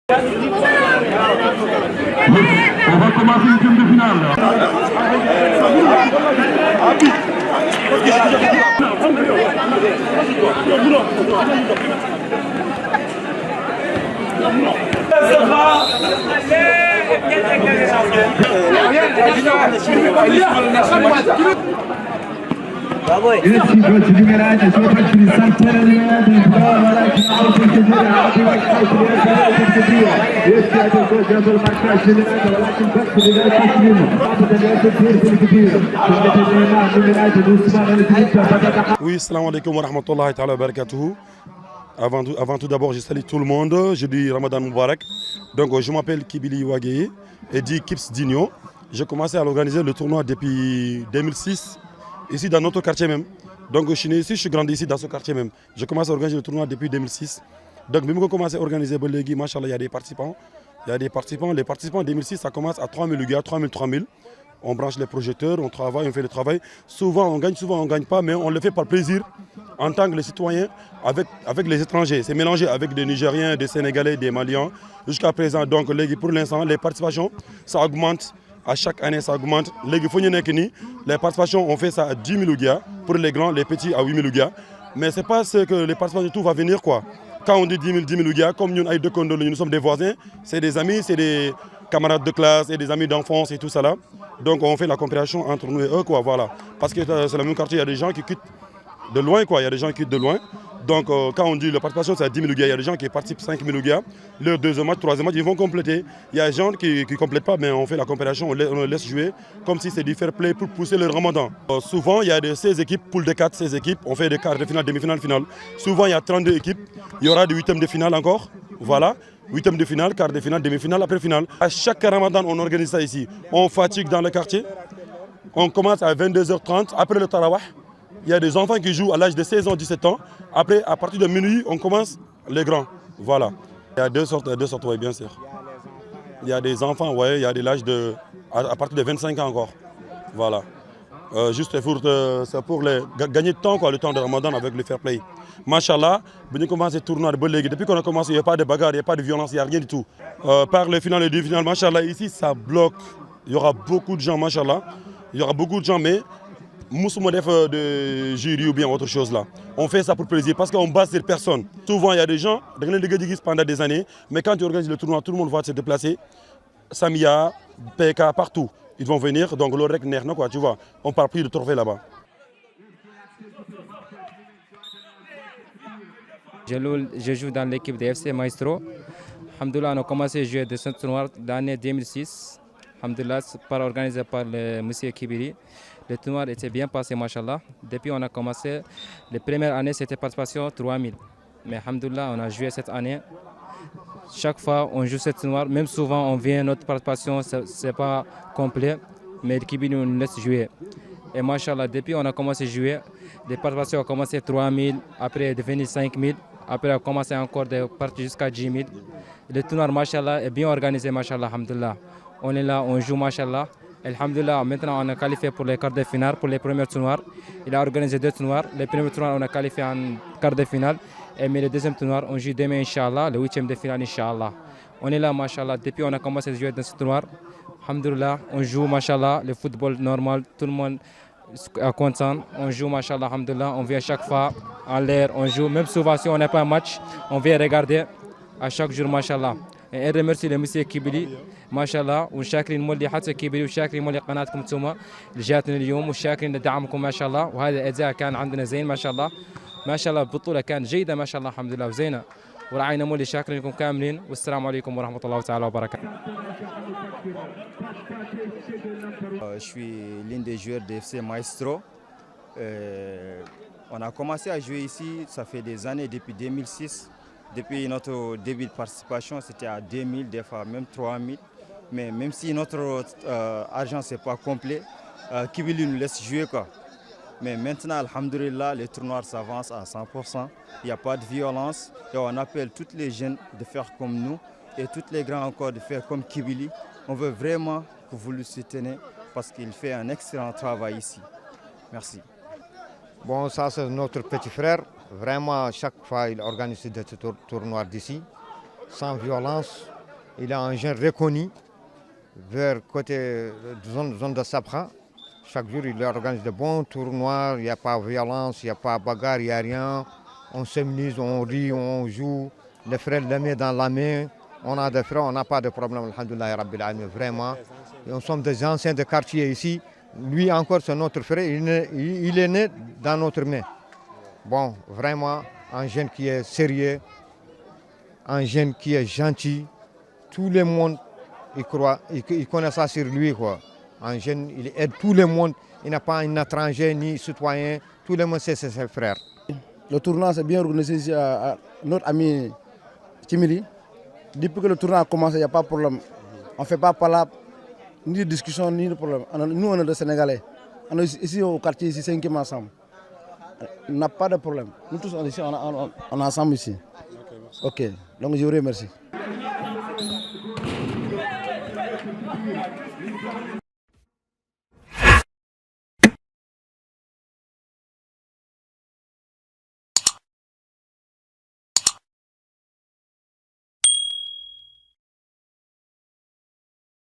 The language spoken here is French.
On va commencer une game de finale. Oui, salam alaikum wa rahmatullahi ta'ala wa barakatuhu. Avant tout d'abord, je salue tout le monde. Je dis Ramadan Moubarak. Donc, je m'appelle Kibili Wageye et dit Kips Digno. J'ai commencé à organiser le tournoi depuis 2006, ici dans notre quartier même. Donc, je suis né ici, je suis grandi ici dans ce quartier même. J'ai commencé à organiser le tournoi depuis 2006. Donc, même quand j'ai commencé à organiser le tournoi, machallah, il y a des participants. Les participants en 2006, ça commence à 3000 gars, 3000. On branche les projecteurs, on travaille, on fait le travail. Souvent on ne gagne pas, mais on le fait par plaisir en tant que les citoyens avec les étrangers. C'est mélangé avec des Nigériens, des Sénégalais, des Maliens. Jusqu'à présent, donc, pour l'instant, les participations, ça augmente. À chaque année, ça augmente. Les participations, on fait ça à 10 000 gars. Pour les grands, les petits, à 8 000 gars. Mais ce n'est pas ce que les participations, tout va venir, quoi. Quand on dit 10 000 gars, comme nous sommes des voisins, c'est des amis, c'est des camarades de classe et des amis d'enfance et tout ça là. Donc on fait la compréhension entre nous et eux, quoi, voilà. Parce que c'est le même quartier, il y a des gens qui quittent de loin, quoi. Il y a des gens qui quittent de loin. Donc quand on dit la participation, c'est à 10 000 gars, il y a des gens qui participent 5 000 gars. Leur deuxième match, troisième match, ils vont compléter. Il y a des gens qui ne complètent pas, mais on fait la compréhension, on les laisse jouer comme si c'est du fair play pour pousser le ramadan. Souvent, il y a de 16 équipes, poule de 4, 16 équipes. On fait des quarts de finale, demi-finale, finale. Souvent, il y a 32 équipes. Il y aura des huitièmes de finale encore. Voilà. Huitième de finale, quart de finale, demi-finale, après finale. À chaque ramadan, on organise ça ici. On fatigue dans le quartier. On commence à 22h30, après le tarawih. Il y a des enfants qui jouent à l'âge de 16 ans, 17 ans. Après, à partir de minuit, on commence les grands. Voilà. Il y a deux sortes, oui, bien sûr. Il y a des enfants, ouais, il y a de l'âge de... à partir de 25 ans encore. Voilà. Juste c'est pour gagner de temps, quoi, le temps de Ramadan avec le fair play. Machallah, depuis qu'on a commencé, il n'y a pas de bagarre, il n'y a pas de violence, il n'y a rien du tout. Par les finales et les demi-finales, machallah, ici ça bloque. Il y aura beaucoup de gens, machallah. Il y aura beaucoup de gens, mais Moussouma de jury ou bien autre chose là. On fait ça pour plaisir parce qu'on base sur personne. Souvent il y a des gens, pendant des années, mais quand tu organises le tournoi, tout le monde va se déplacer. Samia, PK, partout. Ils vont venir, donc le rec n'est quoi, tu vois. On parle plus de trophée là-bas. Je joue dans l'équipe de FC Maestro. Alhamdoulilah, on a commencé à jouer de ce tournoi l'année 2006. Alhamdoulilah, organisé par le monsieur Kibiri. Le tournoi était bien passé, machallah. Depuis on a commencé, les premières années c'était participation 3000. Mais alhamdoulilah, on a joué cette année. Chaque fois on joue ce tournoi, même souvent on vient, notre participation c'est pas complet, mais le Kibiri nous laisse jouer. Et machallah, depuis on a commencé à jouer, les participations ont commencé 3000, après devenu 5000. Après, on a commencé encore de partir jusqu'à 10 000. Le tournoi, machallah, est bien organisé, machallah, alhamdoulilah. On est là, on joue, machallah. Alhamdoulilah, maintenant on a qualifié pour les quarts de finale, pour les premiers tournois. Il a organisé 2 tournois. Les premiers tournois, on a qualifié en quart de finale. Mais le deuxième tournoi, on joue demain, Inch'Allah, le 8e de finale, Inch'Allah. On est là, machallah. Depuis on a commencé à jouer dans ce tournoi. Alhamdoulilah, on joue, machallah, le football normal, tout le monde est content. On joue, machallah, alhamdoulilah. On vient chaque fois en l'air, on joue. Même souvent, si on n'a pas un match, on vient regarder à chaque jour, machallah. Et je remercie le monsieur Kibili, machallah, وشاكرين مولي حتى كيبلي وشاكرين مولي قناتكم انتم اللي جاتنا اليوم وشاكرين لدعمكم ما شاء الله. وهذا الاداء كان عندنا زين ما شاء الله. ما شاء الله البطوله كانت جيده ما شاء الله الحمد لله وزينه. ورعينا مولي شاكرين لكم كاملين والسلام عليكم ورحمه الله تعالى وبركاته. Je suis l'un des joueurs de FC Maestro. On a commencé à jouer ici, ça fait des années, depuis 2006. Depuis notre début de participation, c'était à 2000, des fois même 3000. Mais même si notre argent n'est pas complet, Kibili nous laisse jouer, quoi. Mais maintenant, alhamdoulilah, les tournois s'avancent à 100%. Il n'y a pas de violence. Et on appelle tous les jeunes de faire comme nous et tous les grands encore de faire comme Kibili. On veut vraiment que vous le souteniez parce qu'il fait un excellent travail ici. Merci. Bon, ça c'est notre petit frère. Vraiment, chaque fois, il organise des tournois d'ici, sans violence. Il est un jeune reconnu vers côté zone de Sapra. Chaque jour, il organise de bons tournois. Il n'y a pas de violence, il n'y a pas de bagarre, il n'y a rien. On s'amuse, on rit, on joue. Les frères les mains dans la main. On a des frères, on n'a pas de problème, alhamdoulilah, rabbil alamin, vraiment. Et nous sommes des anciens de quartier ici. Lui encore, c'est notre frère, il est né dans notre main. Bon, vraiment, un jeune qui est sérieux, un jeune qui est gentil. Tout le monde, il connaît ça sur lui, quoi. Un jeune, il aide tout le monde. Il n'a pas un étranger ni citoyen. Tout le monde, c'est ses frères. Le tournoi s'est bien organisé ici à notre ami Timili. Depuis que le tournoi a commencé, il n'y a pas de problème. On ne fait pas là ni de discussion, ni de problème. Nous, on est des Sénégalais. On est ici au quartier, ici, 5e ensemble. On n'a pas de problème. Nous tous, on est ici, on est ensemble ici. Ok, donc je vous remercie.